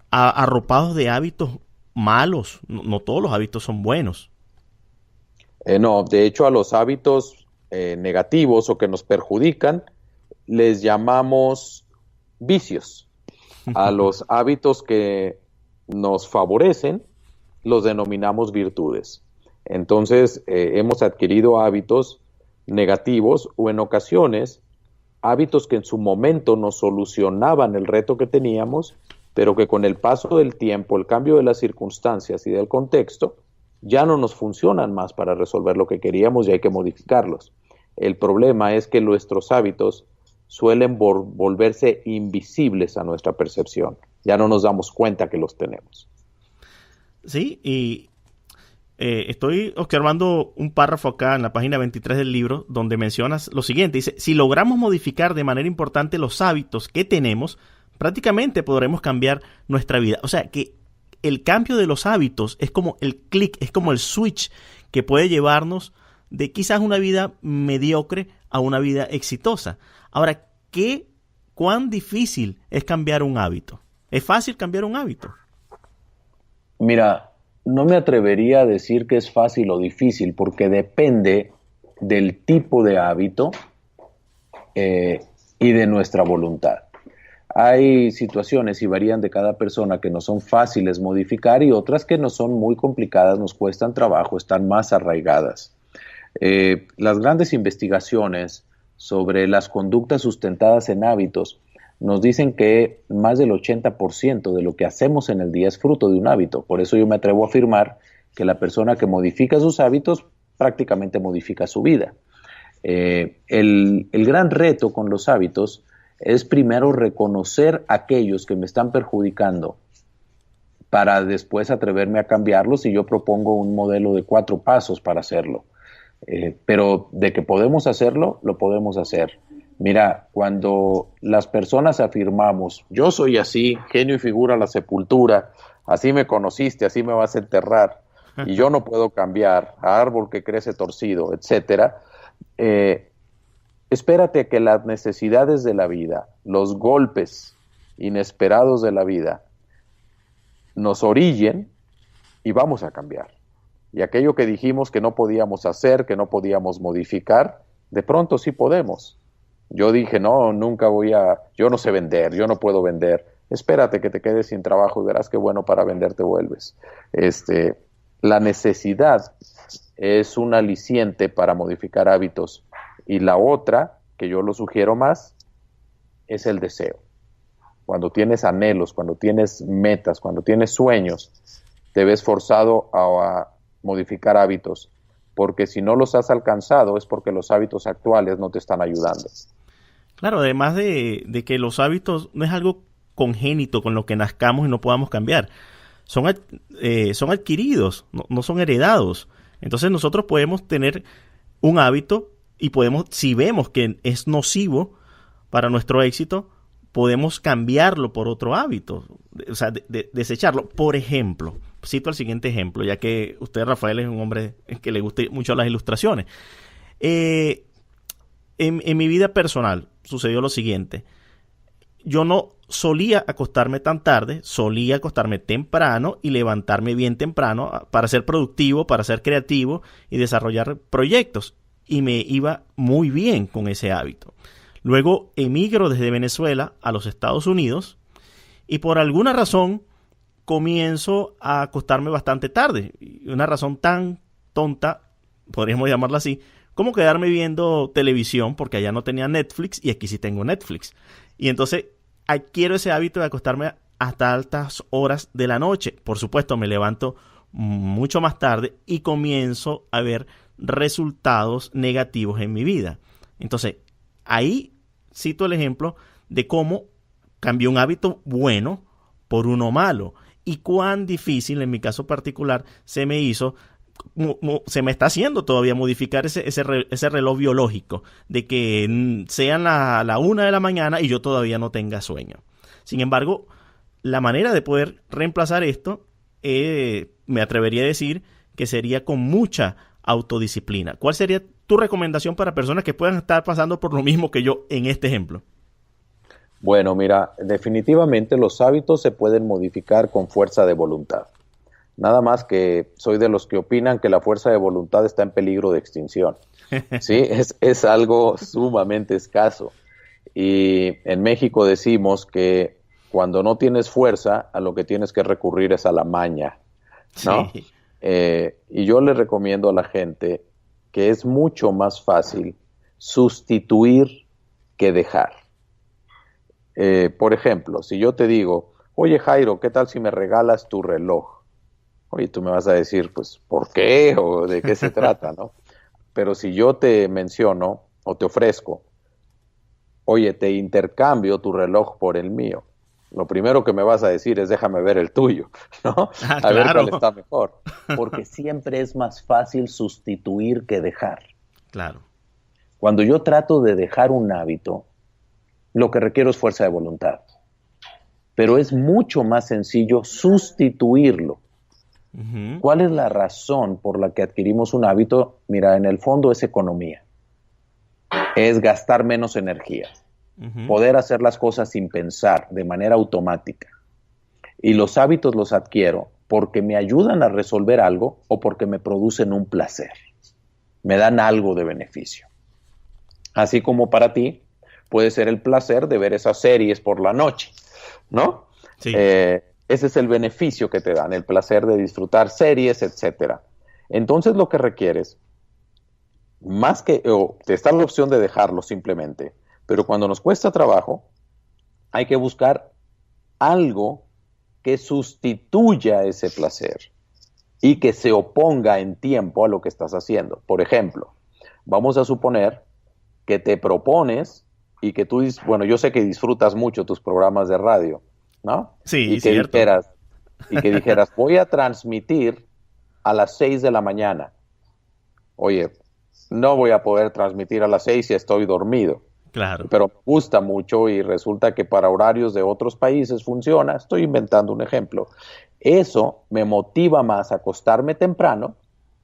arropados de hábitos malos, no todos los hábitos son buenos. No, de hecho a los hábitos negativos o que nos perjudican les llamamos vicios. A los hábitos que nos favorecen los denominamos virtudes. Entonces, hemos adquirido hábitos negativos o en ocasiones hábitos que en su momento nos solucionaban el reto que teníamos, pero que con el paso del tiempo, el cambio de las circunstancias y del contexto, ya no nos funcionan más para resolver lo que queríamos y hay que modificarlos. El problema es que nuestros hábitos suelen volverse invisibles a nuestra percepción. Ya no nos damos cuenta que los tenemos. Sí, y estoy observando un párrafo acá en la página 23 del libro donde mencionas lo siguiente. Dice, si logramos modificar de manera importante los hábitos que tenemos, prácticamente podremos cambiar nuestra vida. O sea, que el cambio de los hábitos es como el clic, es como el switch que puede llevarnos de quizás una vida mediocre a una vida exitosa. Ahora, ¿cuán difícil es cambiar un hábito? ¿Es fácil cambiar un hábito? Mira, no me atrevería a decir que es fácil o difícil, porque depende del tipo de hábito y de nuestra voluntad. Hay situaciones y varían de cada persona que no son fáciles modificar y otras que no son muy complicadas, nos cuestan trabajo, están más arraigadas. Las grandes investigaciones sobre las conductas sustentadas en hábitos nos dicen que más del 80% de lo que hacemos en el día es fruto de un hábito. Por eso yo me atrevo a afirmar que la persona que modifica sus hábitos prácticamente modifica su vida. El gran reto con los hábitos es primero reconocer aquellos que me están perjudicando para después atreverme a cambiarlos, y yo propongo un modelo de 4 pasos para hacerlo. Pero de que podemos hacerlo, lo podemos hacer. Mira, cuando las personas afirmamos, yo soy así, genio y figura la sepultura, así me conociste, así me vas a enterrar, y yo no puedo cambiar, árbol que crece torcido, etcétera, espérate a que las necesidades de la vida, los golpes inesperados de la vida, nos orillen y vamos a cambiar. Y aquello que dijimos que no podíamos hacer, que no podíamos modificar, de pronto sí podemos. Yo dije, no, yo no sé vender, yo no puedo vender. Espérate que te quedes sin trabajo y verás qué bueno para vender te vuelves. La necesidad es un aliciente para modificar hábitos. Y la otra, que yo lo sugiero más, es el deseo. Cuando tienes anhelos, cuando tienes metas, cuando tienes sueños, te ves forzado a modificar hábitos, porque si no los has alcanzado es porque los hábitos actuales no te están ayudando. Claro, además de que los hábitos no es algo congénito con lo que nazcamos y no podamos cambiar. Son adquiridos, no son heredados. Entonces nosotros podemos tener un hábito y podemos, si vemos que es nocivo para nuestro éxito, podemos cambiarlo por otro hábito, o sea, desecharlo. Por ejemplo, cito el siguiente ejemplo, ya que usted, Rafael, es un hombre que le gusta mucho las ilustraciones. En mi vida personal sucedió lo siguiente. Yo no solía acostarme tan tarde, solía acostarme temprano y levantarme bien temprano para ser productivo, para ser creativo y desarrollar proyectos. Y me iba muy bien con ese hábito. Luego emigro desde Venezuela a los Estados Unidos y por alguna razón comienzo a acostarme bastante tarde. Una razón tan tonta, podríamos llamarla así, como quedarme viendo televisión, porque allá no tenía Netflix y aquí sí tengo Netflix. Y entonces adquiero ese hábito de acostarme hasta altas horas de la noche. Por supuesto, me levanto mucho más tarde y comienzo a ver resultados negativos en mi vida. Entonces, ahí cito el ejemplo de cómo cambié un hábito bueno por uno malo y cuán difícil en mi caso particular se me está haciendo todavía modificar ese reloj biológico de que sean la 1 de la mañana y yo todavía no tenga sueño. Sin embargo, la manera de poder reemplazar esto, me atrevería a decir que sería con mucha autodisciplina. ¿Cuál sería tu recomendación para personas que puedan estar pasando por lo mismo que yo en este ejemplo? Bueno, mira, definitivamente los hábitos se pueden modificar con fuerza de voluntad. Nada más que soy de los que opinan que la fuerza de voluntad está en peligro de extinción. Sí, es algo sumamente escaso. Y en México decimos que cuando no tienes fuerza, a lo que tienes que recurrir es a la maña, ¿no? Sí. Y yo le recomiendo a la gente que es mucho más fácil sustituir que dejar. Por ejemplo, si yo te digo, oye Jairo, ¿qué tal si me regalas tu reloj? Oye, tú me vas a decir, pues, ¿por qué? ¿O de qué se trata, no? Pero si yo te menciono o te ofrezco, oye, te intercambio tu reloj por el mío, lo primero que me vas a decir es déjame ver el tuyo, ¿no? A ver cuál está mejor. Porque siempre es más fácil sustituir que dejar. Claro. Cuando yo trato de dejar un hábito, lo que requiero es fuerza de voluntad. Pero es mucho más sencillo sustituirlo. Uh-huh. ¿Cuál es la razón por la que adquirimos un hábito? Mira, en el fondo es economía. Es gastar menos energía. Uh-huh. Poder hacer las cosas sin pensar, de manera automática. Y los hábitos los adquiero porque me ayudan a resolver algo o porque me producen un placer. Me dan algo de beneficio. Así como para ti puede ser el placer de ver esas series por la noche, ¿no? Sí. Ese es el beneficio que te dan, el placer de disfrutar series, etcétera. Entonces lo que requieres, está la opción de dejarlo simplemente, pero cuando nos cuesta trabajo, hay que buscar algo que sustituya ese placer y que se oponga en tiempo a lo que estás haciendo. Por ejemplo, vamos a suponer que te propones y que tú dices, bueno, yo sé que disfrutas mucho tus programas de radio, ¿no? Sí, y que dijeras, voy a transmitir a las 6 de la mañana. Oye, no voy a poder transmitir a las 6 si estoy dormido. Claro. pero me gusta mucho y resulta que para horarios de otros países funciona. Estoy inventando un ejemplo. Eso me motiva más a acostarme temprano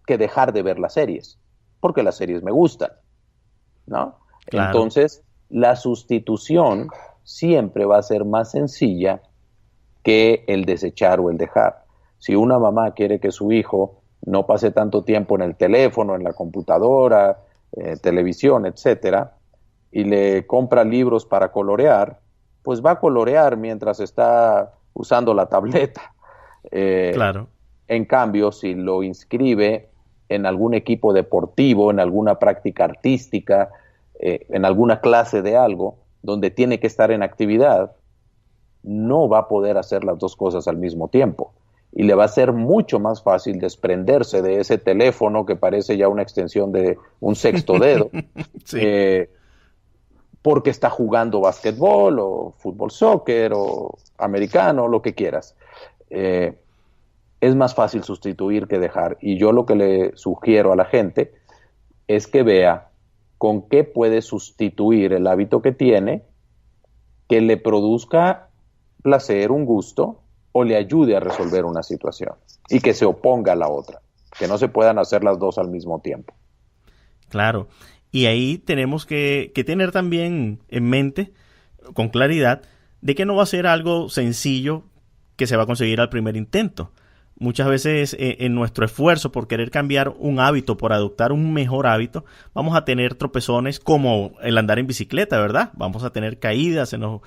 que dejar de ver las series, porque las series me gustan, ¿no? Claro. Entonces, la sustitución siempre va a ser más sencilla que el desechar o el dejar. Si una mamá quiere que su hijo no pase tanto tiempo en el teléfono, en la computadora, televisión, etcétera, y le compra libros para colorear, pues va a colorear mientras está usando la tableta. Claro. En cambio, si lo inscribe en algún equipo deportivo, en alguna práctica artística, en alguna clase de algo, donde tiene que estar en actividad, no va a poder hacer las dos cosas al mismo tiempo. Y le va a ser mucho más fácil desprenderse de ese teléfono que parece ya una extensión de un sexto dedo, Sí. porque está jugando básquetbol o fútbol, soccer o americano, lo que quieras. Es más fácil sustituir que dejar. Y yo lo que le sugiero a la gente es que vea con qué puede sustituir el hábito que tiene, que le produzca placer, un gusto, o le ayude a resolver una situación, y que se oponga a la otra, que no se puedan hacer las dos al mismo tiempo. Claro. Y ahí tenemos que tener también en mente, con claridad, de que no va a ser algo sencillo que se va a conseguir al primer intento. Muchas veces en nuestro esfuerzo por querer cambiar un hábito, por adoptar un mejor hábito, vamos a tener tropezones como el andar en bicicleta, ¿verdad? Vamos a tener caídas, se nos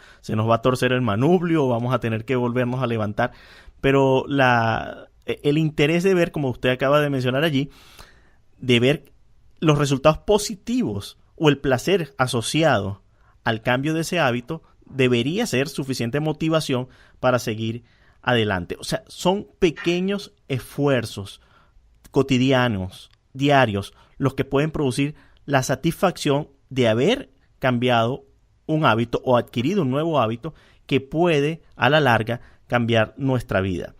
va a torcer el manubrio, vamos a tener que volvernos a levantar. Pero el interés de ver, como usted acaba de mencionar allí, de ver los resultados positivos o el placer asociado al cambio de ese hábito debería ser suficiente motivación para seguir adelante. O sea, son pequeños esfuerzos cotidianos, diarios, los que pueden producir la satisfacción de haber cambiado un hábito o adquirido un nuevo hábito que puede a la larga cambiar nuestra vida.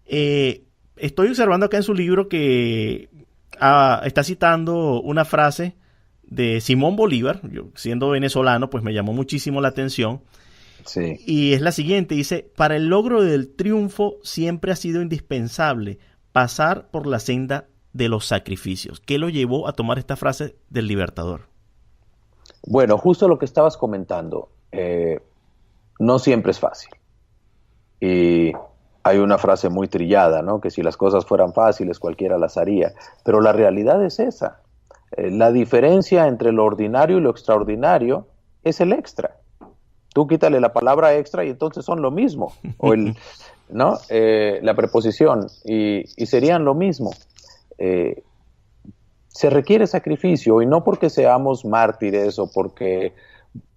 Estoy observando acá en su libro que está citando una frase de Simón Bolívar. Yo, siendo venezolano, pues me llamó muchísimo la atención. Sí. Y es la siguiente, dice: para el logro del triunfo siempre ha sido indispensable pasar por la senda de los sacrificios. ¿Qué lo llevó a tomar esta frase del Libertador? Bueno, justo lo que estabas comentando, no siempre es fácil. Y hay una frase muy trillada, ¿no? Que si las cosas fueran fáciles, cualquiera las haría. Pero la realidad es esa. La diferencia entre lo ordinario y lo extraordinario es el extra. Tú quítale la palabra extra y entonces son lo mismo, o ¿no? La preposición, y serían lo mismo. Se requiere sacrificio, y no porque seamos mártires o porque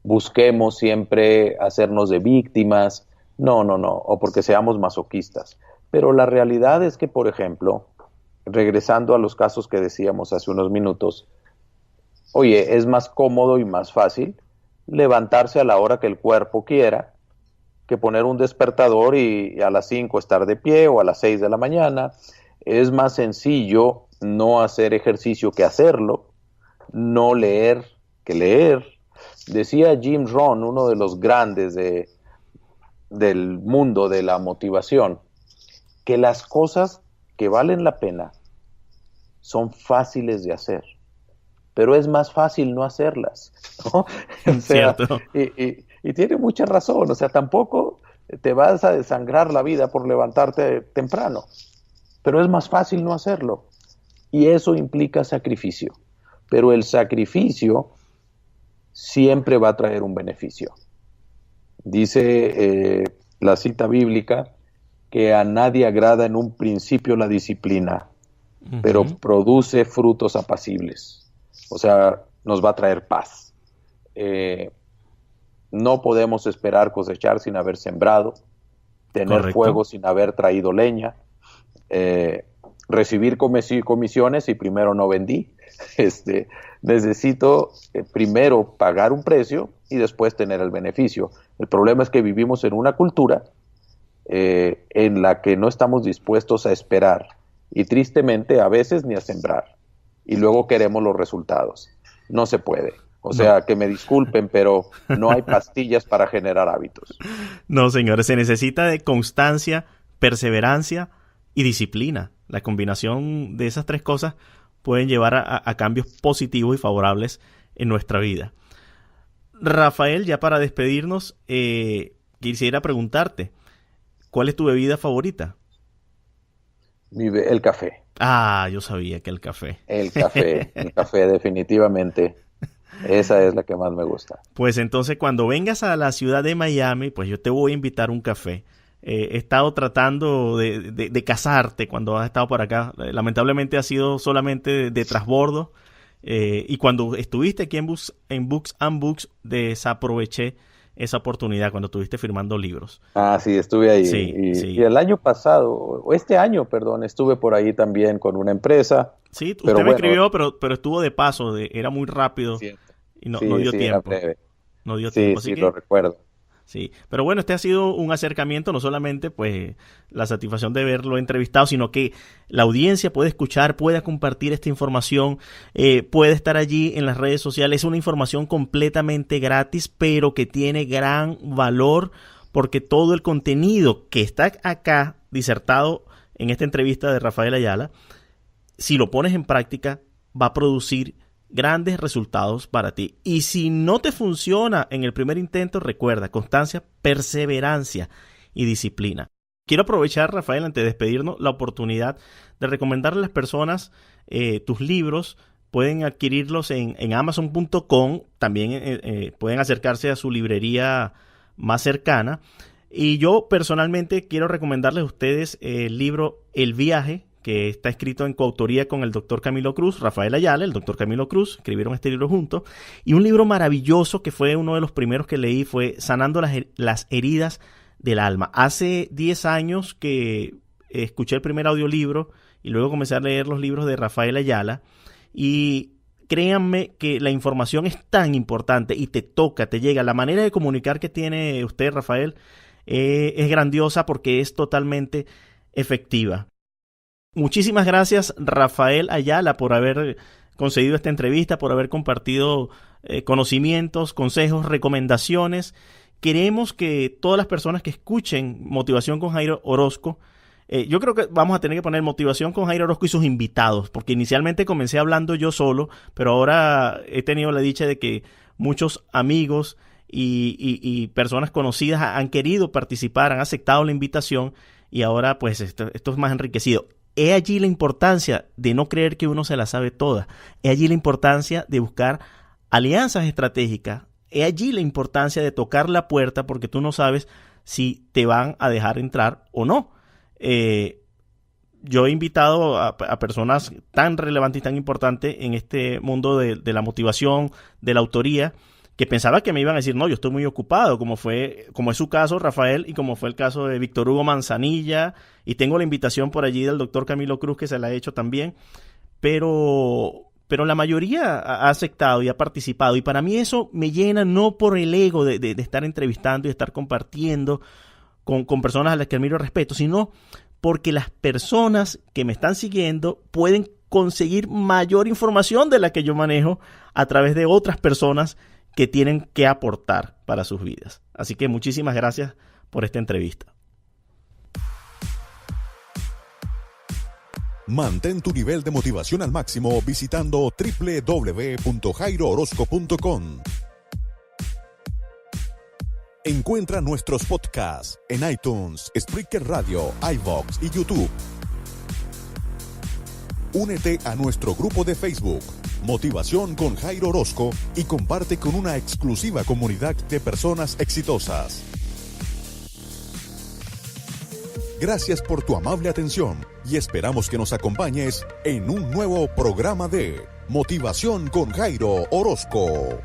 busquemos siempre hacernos de víctimas, no, o porque seamos masoquistas. Pero la realidad es que, por ejemplo, regresando a los casos que decíamos hace unos minutos, oye, es más cómodo y más fácil levantarse a la hora que el cuerpo quiera, que poner un despertador y a las 5 estar de pie o a las 6 de la mañana. Es más sencillo no hacer ejercicio que hacerlo, no leer que leer. Decía Jim Rohn, uno de los grandes del mundo de la motivación, que las cosas que valen la pena son fáciles de hacer, pero es más fácil no hacerlas, ¿no? O sea, Cierto. Y tiene mucha razón. O sea, tampoco te vas a desangrar la vida por levantarte temprano, pero es más fácil no hacerlo, y eso implica sacrificio, pero el sacrificio siempre va a traer un beneficio. Dice la cita bíblica que a nadie agrada en un principio la disciplina, pero produce frutos apacibles. O sea, nos va a traer paz. No podemos esperar cosechar sin haber sembrado, tener Correcto. fuego sin haber traído leña, recibir comisiones y primero no vendí. Necesito primero pagar un precio y después tener el beneficio. El problema es que vivimos en una cultura en la que no estamos dispuestos a esperar, y tristemente a veces ni a sembrar, y luego queremos los resultados. No se puede. O sea, que me disculpen, pero no hay pastillas para generar hábitos. No, señores, se necesita de constancia, perseverancia y disciplina. La combinación de esas tres cosas pueden llevar a cambios positivos y favorables en nuestra vida. Rafael, ya para despedirnos, quisiera preguntarte, ¿cuál es tu bebida favorita? El café. Ah, yo sabía que el café. El café definitivamente. Esa es la que más me gusta. Pues entonces cuando vengas a la ciudad de Miami, pues yo te voy a invitar un café. He estado tratando de casarte cuando has estado por acá. Lamentablemente ha sido solamente de transbordo. Y cuando estuviste aquí en Books and Books, desaproveché esa oportunidad cuando estuviste firmando libros. Ah, sí, estuve ahí. Sí, y el año pasado, o este año, perdón, estuve por ahí también con una empresa. Sí, usted me escribió, pero estuvo de paso, era muy rápido y no dio tiempo. No dio tiempo. Sí, lo recuerdo. Sí, pero bueno, este ha sido un acercamiento, no solamente pues la satisfacción de verlo entrevistado, sino que la audiencia puede escuchar, puede compartir esta información, puede estar allí en las redes sociales. Es una información completamente gratis, pero que tiene gran valor porque todo el contenido que está acá disertado en esta entrevista de Rafael Ayala, si lo pones en práctica, va a producir grandes resultados para ti. Y si no te funciona en el primer intento, recuerda, constancia, perseverancia y disciplina. Quiero aprovechar, Rafael, antes de despedirnos, la oportunidad de recomendarle a las personas tus libros. Pueden adquirirlos en Amazon.com, también pueden acercarse a su librería más cercana. Y yo personalmente quiero recomendarles a ustedes el libro El Viaje, que está escrito en coautoría con el doctor Camilo Cruz, Rafael Ayala, el doctor Camilo Cruz, escribieron este libro juntos. Y un libro maravilloso que fue uno de los primeros que leí fue Sanando las heridas del alma. Hace 10 años que escuché el primer audiolibro y luego comencé a leer los libros de Rafael Ayala. Y créanme que la información es tan importante y te toca, te llega. La manera de comunicar que tiene usted, Rafael, es grandiosa porque es totalmente efectiva. Muchísimas gracias, Rafael Ayala, por haber concedido esta entrevista, por haber compartido conocimientos, consejos, recomendaciones. Queremos que todas las personas que escuchen Motivación con Jairo Orozco, yo creo que vamos a tener que poner Motivación con Jairo Orozco y sus invitados, porque inicialmente comencé hablando yo solo, pero ahora he tenido la dicha de que muchos amigos y personas conocidas han querido participar, han aceptado la invitación y ahora pues esto es más enriquecido. Es allí la importancia de no creer que uno se la sabe toda. Es allí la importancia de buscar alianzas estratégicas. Es allí la importancia de tocar la puerta porque tú no sabes si te van a dejar entrar o no. Yo he invitado a personas tan relevantes y tan importantes en este mundo de la motivación, de la autoría, que pensaba que me iban a decir, no, yo estoy muy ocupado, como es su caso, Rafael, y como fue el caso de Víctor Hugo Manzanilla, y tengo la invitación por allí del doctor Camilo Cruz, que se la ha hecho también, pero la mayoría ha aceptado y ha participado, y para mí eso me llena no por el ego de estar entrevistando y de estar compartiendo con personas a las que admiro y respeto, sino porque las personas que me están siguiendo pueden conseguir mayor información de la que yo manejo a través de otras personas que tienen que aportar para sus vidas. Así que muchísimas gracias por esta entrevista. Mantén tu nivel de motivación al máximo visitando www.jairoorozco.com. Encuentra nuestros podcasts en iTunes, Spreaker Radio, iVoox y YouTube. Únete a nuestro grupo de Facebook, Motivación con Jairo Orozco, y comparte con una exclusiva comunidad de personas exitosas. Gracias por tu amable atención y esperamos que nos acompañes en un nuevo programa de Motivación con Jairo Orozco.